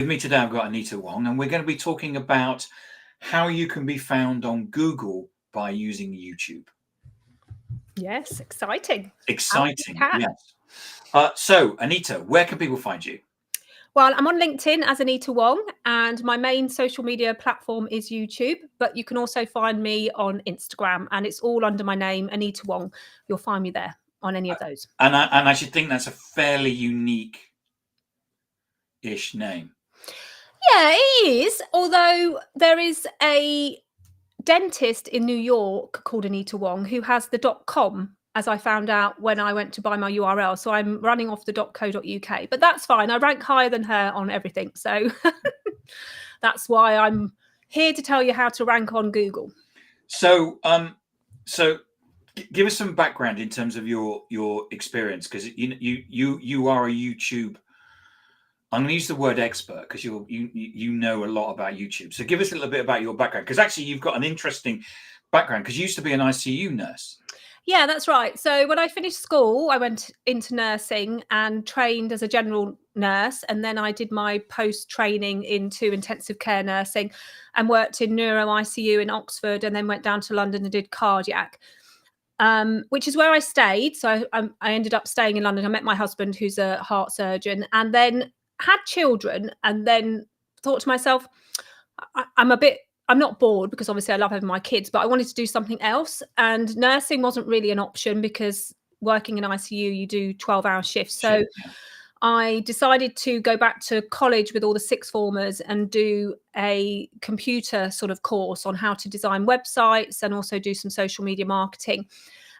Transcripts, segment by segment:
With me today, I've got Anita Wong, and we're going to be talking about how you can be found on Google by using YouTube. Yes, exciting. Exciting, yes. So, Anita, where can people find you? Well, I'm on LinkedIn as Anita Wong, and my main social media platform is YouTube, but you can also find me on Instagram, and it's all under my name, Anita Wong. You'll find me there on any of those. And I should think that's a fairly unique-ish name. Yeah, it is, although there is a dentist in New York called Anita Wong who has the .com, as I found out when I went to buy my URL. So I'm running off the .co.uk, but that's fine. I rank higher than her on everything. So that's why I'm here to tell you how to rank on Google. So, give us some background in terms of your experience, because you are a YouTube. I'm going to use the word expert because you know a lot about YouTube. So give us a little bit about your background, because actually you've got an interesting background because you used to be an ICU nurse. Yeah, that's right. So when I finished school, I went into nursing and trained as a general nurse. And then I did my post-training into intensive care nursing and worked in neuro ICU in Oxford, and then went down to London and did cardiac, which is where I stayed. So I ended up staying in London. I met my husband, who's a heart surgeon, and then had children, and then thought to myself, I'm not bored, because obviously I love having my kids, but I wanted to do something else. And nursing wasn't really an option because working in ICU, you do 12-hour shifts. So I decided to go back to college with all the sixth formers and do a computer sort of course on how to design websites and also do some social media marketing.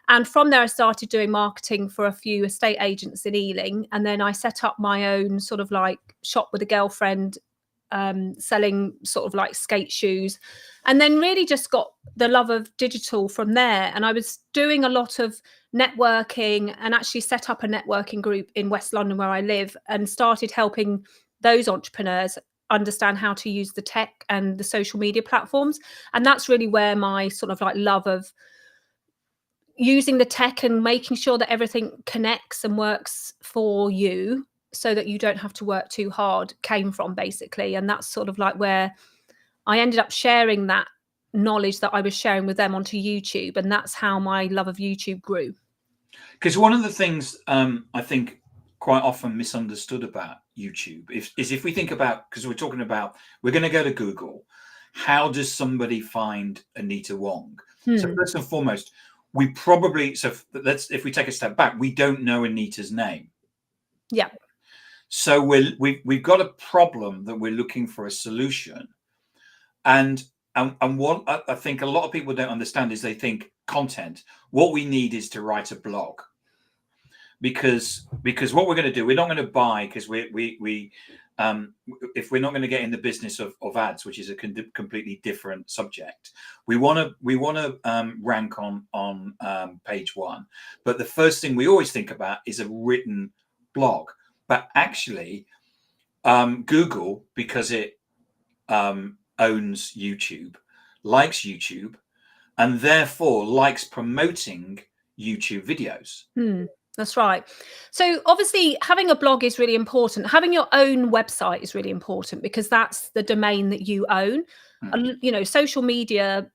And from there, I started doing marketing for a few estate agents in Ealing. And then I set up my own sort of like shop with a girlfriend, selling sort of like skate shoes, and then really just got the love of digital from there. And I was doing a lot of networking, and actually set up a networking group in West London where I live, and started helping those entrepreneurs understand how to use the tech and the social media platforms. And that's really where my sort of like love of using the tech and making sure that everything connects and works for you so that you don't have to work too hard came from, basically. And that's sort of like where I ended up sharing that knowledge that I was sharing with them onto YouTube. And that's how my love of YouTube grew. Because one of the things I think quite often misunderstood about YouTube is if we think about, because we're talking about, we're going to go to Google, how does somebody find Anita Wong? So first and foremost, we probably, if we take a step back, we don't know Anita's name. Yeah. So we've got a problem that we're looking for a solution. And what I think a lot of people don't understand is they think content. What we need is to write a blog, because what we're going to do, we're not going to buy, because if we're not going to get in the business of ads, which is a completely different subject, we want to rank on page one. But the first thing we always think about is a written blog. But actually, Google, because it owns YouTube, likes YouTube, and therefore likes promoting YouTube videos. That's right. So obviously having a blog is really important. Having your own website is really important, because that's the domain that you own. You know, social media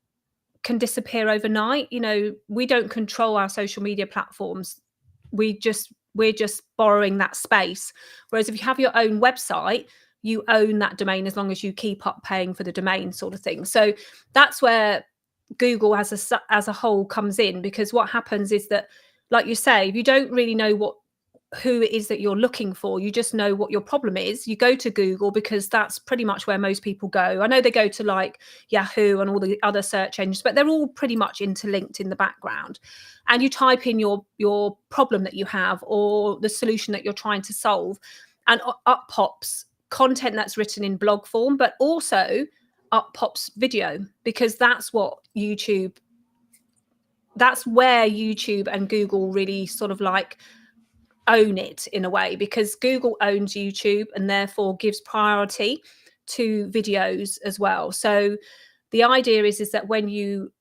can disappear overnight. You know, we don't control our social media platforms. We're just borrowing that space. Whereas if you have your own website, you own that domain as long as you keep up paying for the domain, sort of thing. So that's where Google as a whole comes in, because what happens is that, like you say, if you don't really know who it is that you're looking for, you just know what your problem is, you go to Google, because that's pretty much where most people go. I know they go to like Yahoo and all the other search engines, but they're all pretty much interlinked in the background. And you type in your problem that you have, or the solution that you're trying to solve, and up pops content that's written in blog form, but also up pops video, because that's where YouTube and Google really sort of like own it in a way, because Google owns YouTube and therefore gives priority to videos as well. So the idea is that when you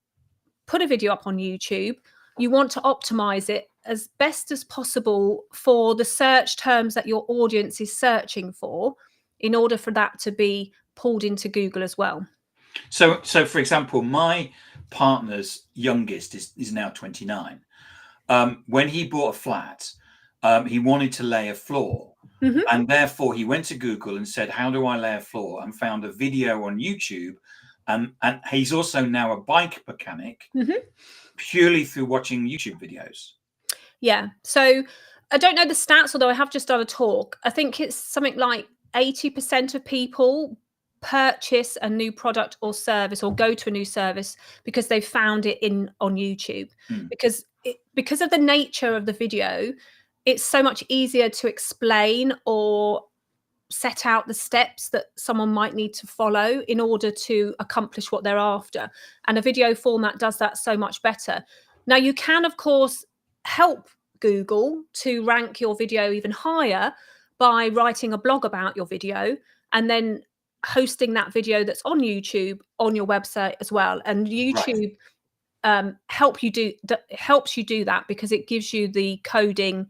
put a video up on YouTube, you want to optimize it as best as possible for the search terms that your audience is searching for, in order for that to be pulled into Google as well. So for example, my partner's youngest is now 29. When he bought a flat, he wanted to lay a floor. Mhm. And therefore, he went to Google and said, "How do I lay a floor?" and found a video on YouTube. And he's also now a bike mechanic Mhm. purely through watching YouTube videos. Yeah. So I don't know the stats, although I have just done a talk. I think it's something like 80% of people purchase a new product or service or go to a new service because they found it on YouTube. Hmm. Because of the nature of the video, it's so much easier to explain or set out the steps that someone might need to follow in order to accomplish what they're after. And a video format does that so much better. Now, you can, of course, help Google to rank your video even higher by writing a blog about your video and then hosting that video that's on YouTube on your website as well. And YouTube helps you do that because it gives you the coding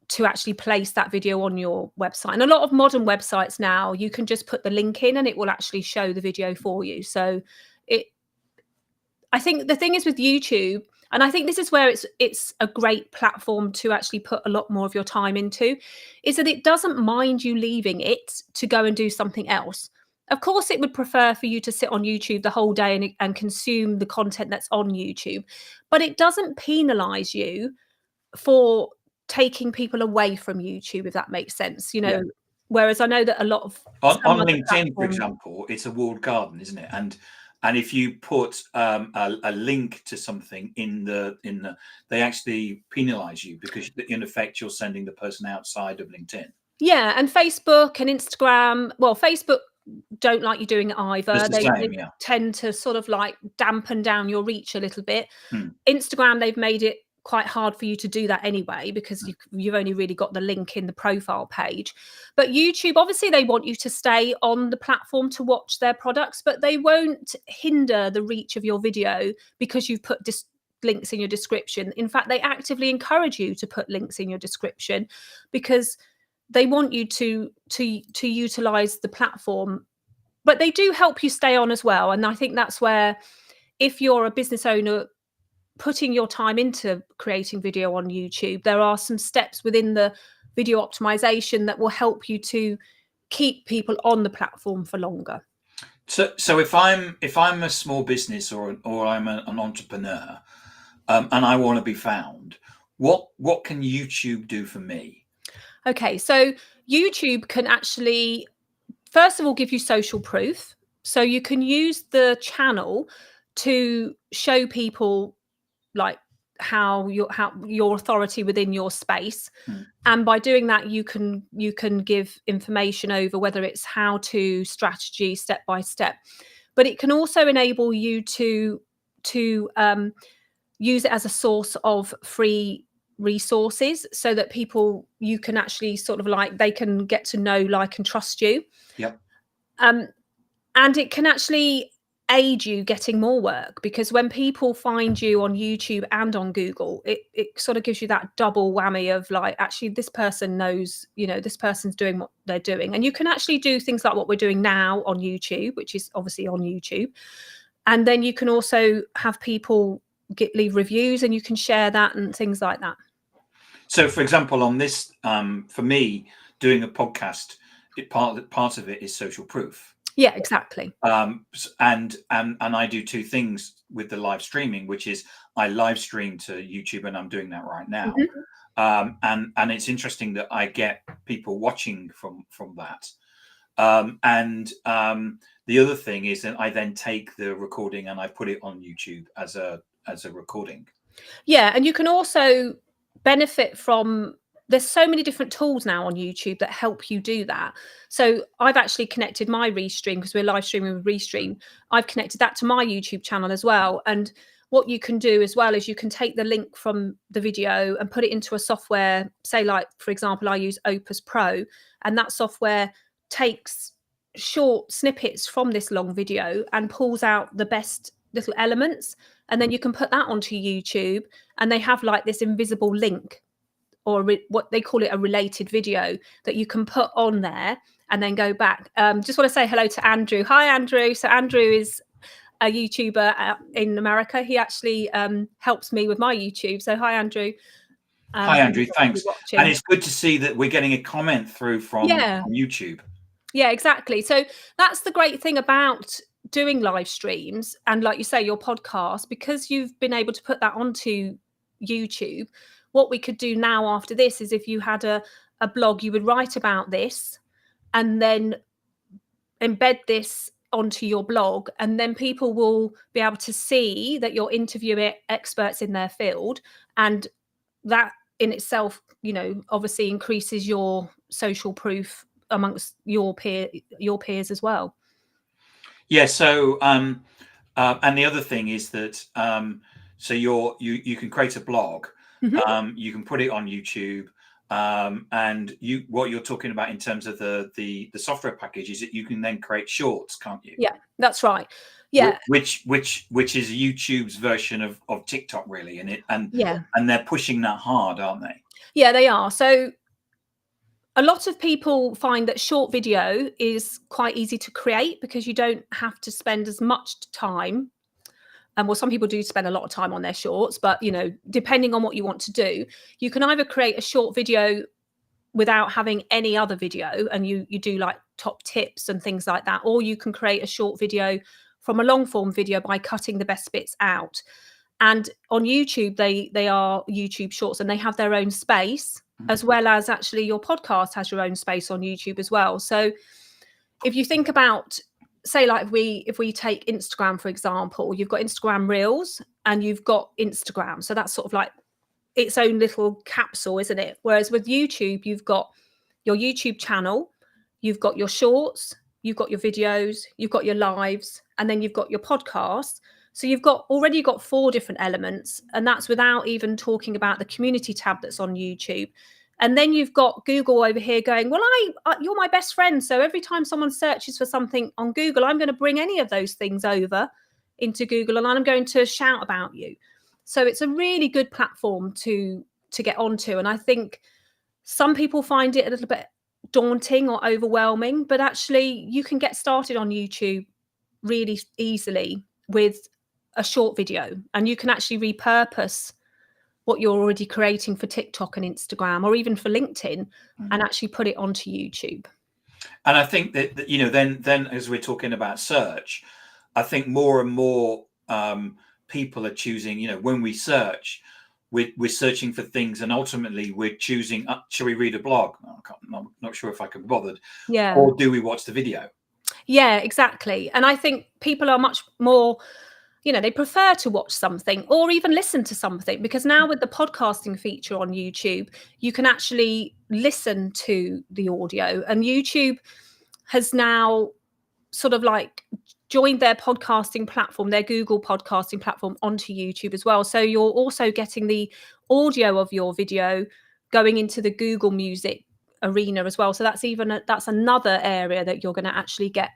to actually place that video on your website. And a lot of modern websites now, you can just put the link in and it will actually show the video for you. So I think the thing is with YouTube, and I think this is where it's a great platform to actually put a lot more of your time into, is that it doesn't mind you leaving it to go and do something else. Of course, it would prefer for you to sit on YouTube the whole day and consume the content that's on YouTube, but it doesn't penalize you for taking people away from YouTube, if that makes sense. Yeah. Whereas I know that a lot of On other LinkedIn, for platforms. example, it's a walled garden, isn't it? And if you put a link to something in the they actually penalize you because in effect you're sending the person outside of LinkedIn. Yeah, and Facebook and Instagram. Well, Facebook don't like you doing it either. It's the They same, yeah. tend to sort of like dampen down your reach a little bit. Hmm. Instagram, they've made it quite hard for you to do that anyway because you've only really got the link in the profile page. But YouTube, obviously, they want you to stay on the platform to watch their products, but they won't hinder the reach of your video because you've put links in your description. In fact, they actively encourage you to put links in your description because they want you to utilize the platform, but they do help you stay on as well. And I think that's where, if you're a business owner putting your time into creating video on YouTube, there are some steps within the video optimization that will help you to keep people on the platform for longer. So if I'm a small business or I'm an entrepreneur, and I want to be found, what can YouTube do for me? Okay, so YouTube can actually, first of all, give you social proof. So you can use the channel to show people like how your authority within your space. And by doing that, you can give information over whether it's how to strategy step by step, but it can also enable you to use it as a source of free resources so that you can actually sort of like, they can get to know, like, and trust you. Yep. And it can actually aid you getting more work, because when people find you on YouTube and on Google, it sort of gives you that double whammy of like, actually, this person knows, this person's doing what they're doing. And you can actually do things like what we're doing now on YouTube, which is obviously on YouTube. And then you can also have people leave reviews and you can share that and things like that. So, for example, on this, for me, doing a podcast, part of it is social proof. Yeah, exactly. And I do two things with the live streaming, which is I live stream to YouTube, and I'm doing that right now. Mm-hmm. And it's interesting that I get people watching from that. And the other thing is that I then take the recording and I put it on YouTube as a recording. Yeah, and you can also benefit from, there's so many different tools now on YouTube that help you do that. So I've actually connected my Restream, because we're live streaming with Restream. I've connected that to my YouTube channel as well. And what you can do as well is you can take the link from the video and put it into a software, say, like, for example, I use Opus Pro, and that software takes short snippets from this long video and pulls out the best little elements. And then you can put that onto YouTube, and they have like this invisible link, or what they call it, a related video, that you can put on there, and then go back. Just want to say hello to Andrew. Hi, Andrew. So Andrew is a YouTuber in America. He actually helps me with my YouTube. So hi, Andrew. Hi, Andrew. Thanks. Watching. And it's good to see that we're getting a comment through from YouTube. Yeah, exactly. So that's the great thing about doing live streams and, like you say, your podcast, because you've been able to put that onto YouTube. What we could do now after this is, if you had a blog, you would write about this and then embed this onto your blog, and then people will be able to see that you're interviewing experts in their field, and that in itself, you know, obviously increases your social proof amongst your peers as well. Yeah. So and the other thing is that so you can create a blog, you can put it on YouTube, and what you're talking about in terms of the software package is that you can then create shorts, can't you? Yeah, that's right. Yeah, which is YouTube's version of TikTok, really, and they're pushing that hard, aren't they? Yeah, they are. So a lot of people find that short video is quite easy to create because you don't have to spend as much time. And well, some people do spend a lot of time on their shorts, but, you know, depending on what you want to do, you can either create a short video without having any other video, and you do like top tips and things like that, or you can create a short video from a long form video by cutting the best bits out. And on YouTube, they are YouTube shorts, and they have their own space, as well as actually your podcast has your own space on YouTube as well. So if you think about, say, like if we take Instagram, for example, you've got Instagram Reels and you've got Instagram. So that's sort of like its own little capsule, isn't it? Whereas with YouTube, you've got your YouTube channel, you've got your shorts, you've got your videos, you've got your lives, and then you've got your podcast. So you've already got 4 different elements, and that's without even talking about the community tab that's on YouTube. And then you've got Google over here going, well, you're my best friend. So every time someone searches for something on Google, I'm going to bring any of those things over into Google, and I'm going to shout about you. So it's a really good platform to get onto. And I think some people find it a little bit daunting or overwhelming, but actually you can get started on YouTube really easily with a short video, and you can actually repurpose what you're already creating for TikTok and Instagram, or even for LinkedIn, and actually put it onto YouTube. And I think that you know, then as we're talking about search, I think more and more people are choosing, you know, when we search, we're searching for things, and ultimately we're choosing, shall we read a blog? I'm not sure if I can be bothered. Yeah. Or do we watch the video? Yeah, exactly. And I think people are much more, you know, they prefer to watch something or even listen to something, because now with the podcasting feature on YouTube, you can actually listen to the audio, and YouTube has now sort of like joined their podcasting platform, their Google podcasting platform, onto YouTube as well. So you're also getting the audio of your video going into the Google Music arena as well. So that's another area that you're going to actually get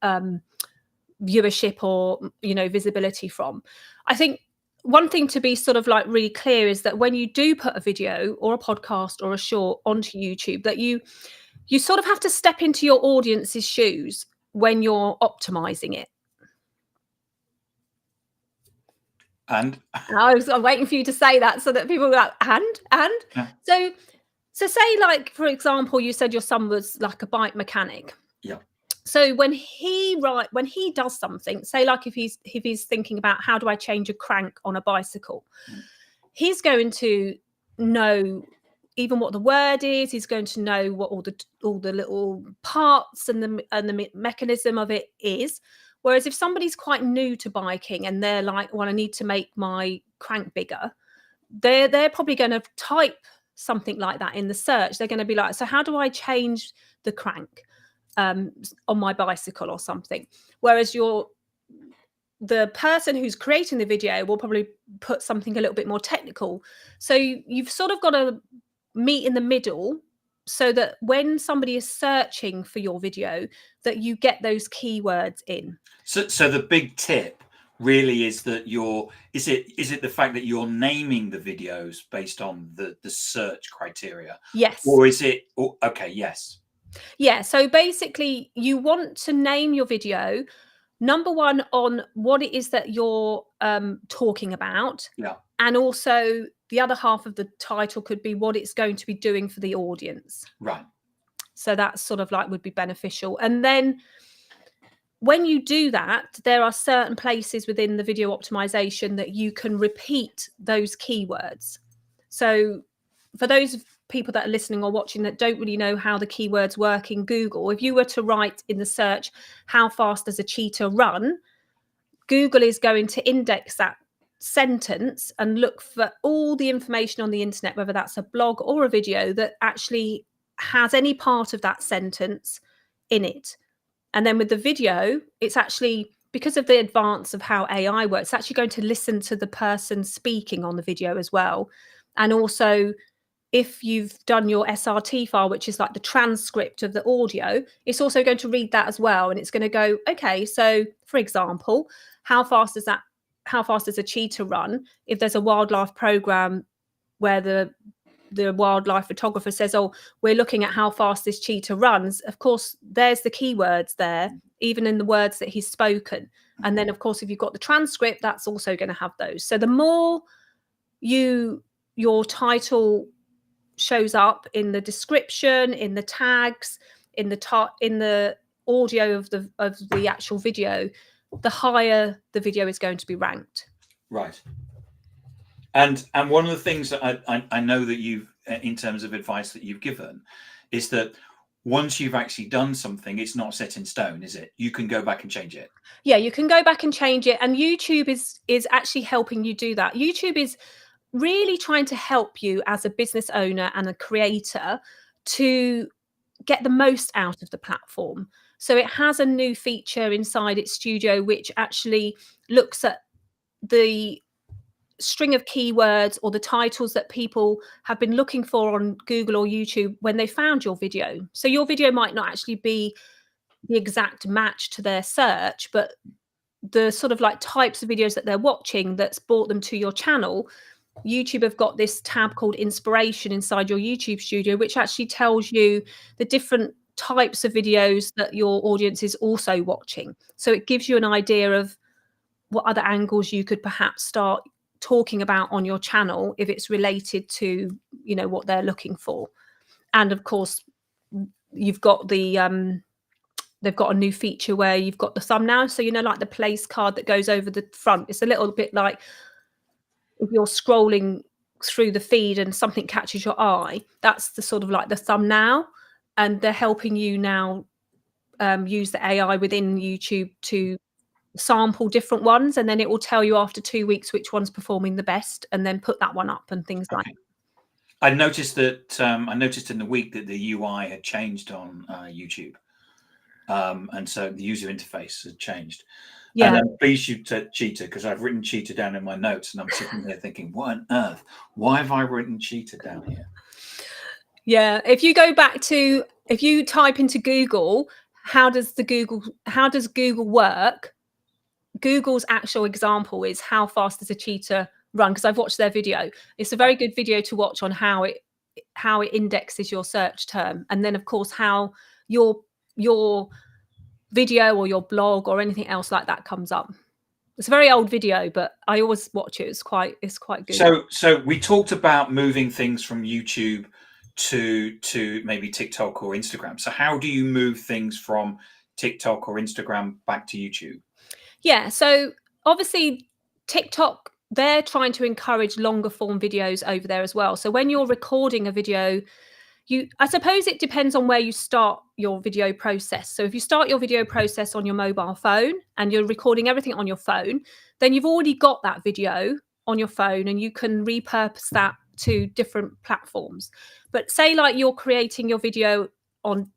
viewership or, you know, visibility from. I think one thing to be sort of like really clear is that when you do put a video or a podcast or a short onto YouTube, that you sort of have to step into your audience's shoes when you're optimizing it. And I'm waiting for you to say that so that people are like, and yeah. So say, like, for example, you said your son was like a bike mechanic. Yeah. So when he does something, say like if he's thinking about how do I change a crank on a bicycle, he's going to know even what the word is. He's going to know what all the little parts and the mechanism of it is. Whereas if somebody's quite new to biking and they're like, well, I need to make my crank bigger, they're probably going to type something like that in the search. They're going to be like, so how do I change the crank on my bicycle or something? Whereas the person who's creating the video will probably put something a little bit more technical. So you've sort of got to meet in the middle, so that when somebody is searching for your video, that you get those keywords in. So the big tip really is that is it the fact that you're naming the videos based on the search criteria? Yes. Or is it okay, yes. Yeah, so basically you want to name your video, number one, on what it is that you're talking about. Yeah. And also the other half of the title could be what it's going to be doing for the audience. Right. So that's sort of like would be beneficial. And then when you do that, there are certain places within the video optimization that you can repeat those keywords. So for those people that are listening or watching that don't really know how the keywords work in Google, if you were to write in the search, how fast does a cheetah run? Google is going to index that sentence and look for all the information on the internet, whether that's a blog or a video that actually has any part of that sentence in it. And then with the video, it's actually, because of the advance of how AI works, it's actually going to listen to the person speaking on the video as well. And also, if you've done your SRT file, which is like the transcript of the audio, it's also going to read that as well. And it's going to go, okay, so for example, how fast does a cheetah run? If there's a wildlife program where the wildlife photographer says, oh, we're looking at how fast this cheetah runs, of course there's the keywords there, even in the words that he's spoken. And then of course if you've got the transcript, that's also going to have those. So the more your title shows up in the description, in the tags, in the audio of the actual video, the higher the video is going to be ranked. Right. And one of the things that I know that you've, in terms of advice that you've given, is that once you've actually done something, it's not set in stone, is it? You can go back and change it. Yeah, you can go back and change it. And YouTube is actually helping you do that. YouTube is really trying to help you as a business owner and a creator to get the most out of the platform. So it has a new feature inside its studio, which actually looks at the string of keywords or the titles that people have been looking for on Google or YouTube when they found your video. So your video might not actually be the exact match to their search, but the sort of like types of videos that they're watching that's brought them to your channel. YouTube have got this tab called inspiration inside your YouTube studio, which actually tells you the different types of videos that your audience is also watching. So it gives you an idea of what other angles you could perhaps start talking about on your channel if it's related to, you know, what they're looking for. And of course, you've got the they've got a new feature where you've got the thumbnail. So, you know, like the place card that goes over the front. It's a little bit like if you're scrolling through the feed and something catches your eye, that's the sort of like the thumbnail. And they're helping you now use the AI within YouTube to sample different ones, and then it will tell you after 2 weeks which one's performing the best, and then put that one up and things like that. I noticed that I noticed in the week that the UI had changed on YouTube, and so the user interface had changed. Yeah. And I'm pleased you said cheetah, because I've written cheetah down in my notes, and I'm sitting there thinking, what on earth? Why have I written cheetah down here? Yeah. If you type into Google, how does Google work? Google's actual example is how fast does a cheetah run? Because I've watched their video. It's a very good video to watch on how it indexes your search term, and then of course how your video or your blog or anything else like that comes up. It's a very old video, but I always watch it. It's quite good. So we talked about moving things from YouTube to maybe TikTok or Instagram. So how do you move things from TikTok or Instagram back to YouTube? Yeah, so obviously TikTok, they're trying to encourage longer form videos over there as well. So when you're recording a video, I suppose it depends on where you start your video process. So if you start your video process on your mobile phone and you're recording everything on your phone, then you've already got that video on your phone and you can repurpose that to different platforms. But say like you're creating your video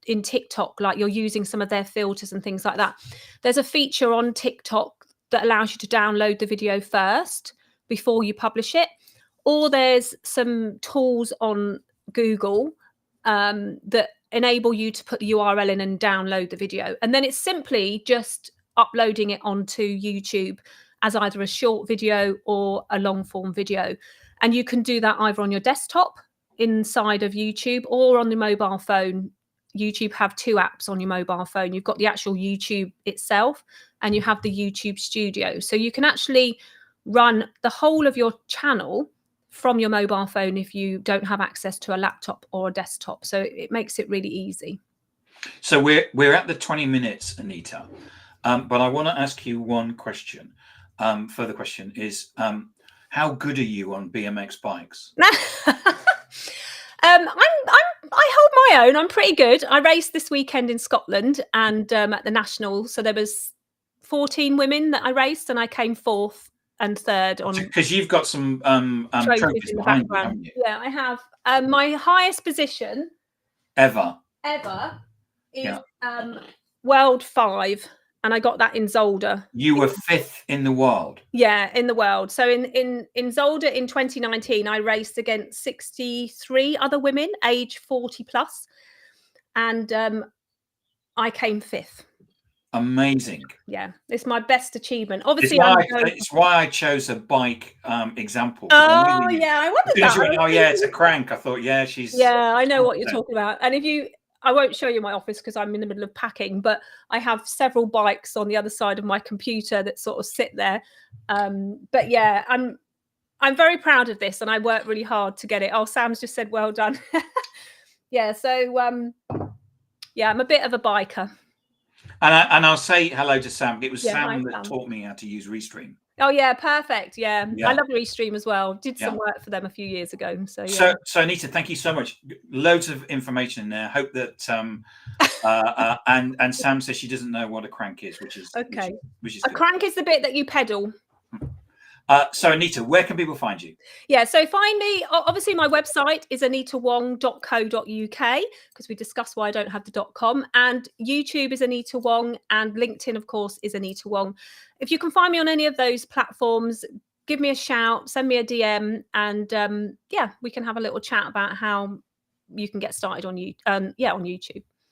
in TikTok, like you're using some of their filters and things like that. There's a feature on TikTok that allows you to download the video first before you publish it. Or there's some tools on Google that enable you to put the URL in and download the video. And then it's simply just uploading it onto YouTube as either a short video or a long form video. And you can do that either on your desktop inside of YouTube or on the mobile phone YouTube have two apps on your mobile phone. You've got the actual YouTube itself, and you have the YouTube Studio. So you can actually run the whole of your channel from your mobile phone if you don't have access to a laptop or a desktop. So it makes it really easy. So we're at the 20 minutes, Anita. But I want to ask you one question. Further question is, how good are you on BMX bikes? I hold my own. I'm pretty good. I raced this weekend in Scotland and at the National. So there was 14 women that I raced, and I came 4th and 3rd on. Because you've got some trophies in the behind you, background. haven't you? Yeah, I have. My highest position Ever is World 5, and I got that in Zolder. You were 5th in the world. Yeah, in the world. So in Zolder in 2019, I raced against 63 other women, age 40 plus, and I came 5th. Amazing. Yeah, it's my best achievement. Obviously, it's why I chose a bike example. Oh yeah, I wondered that. Went, oh yeah, it's a crank. I thought, yeah, she's. Yeah, I know what you're talking about. And I won't show you my office because I'm in the middle of packing, but I have several bikes on the other side of my computer that sort of sit there. But yeah, I'm very proud of this, and I worked really hard to get it. Oh, Sam's just said, well done. Yeah, so yeah, I'm a bit of a biker. And I'll say hello to Sam. It was Yeah, Sam hi, that taught me how to use Restream. Oh yeah, perfect. Yeah. I love Restream as well. Did some work for them a few years ago. So yeah. So Anita, thank you so much. Loads of information in there. Hope that and Sam says she doesn't know what a crank is, which is okay. Which is a crank is the bit that you pedal. So Anita, where can people find you? Yeah, so find me. Obviously, my website is anitawong.co.uk because we discussed why I don't have the .com. And YouTube is Anita Wong, and LinkedIn, of course, is Anita Wong. If you can find me on any of those platforms, give me a shout, send me a DM, and yeah, we can have a little chat about how you can get started on YouTube.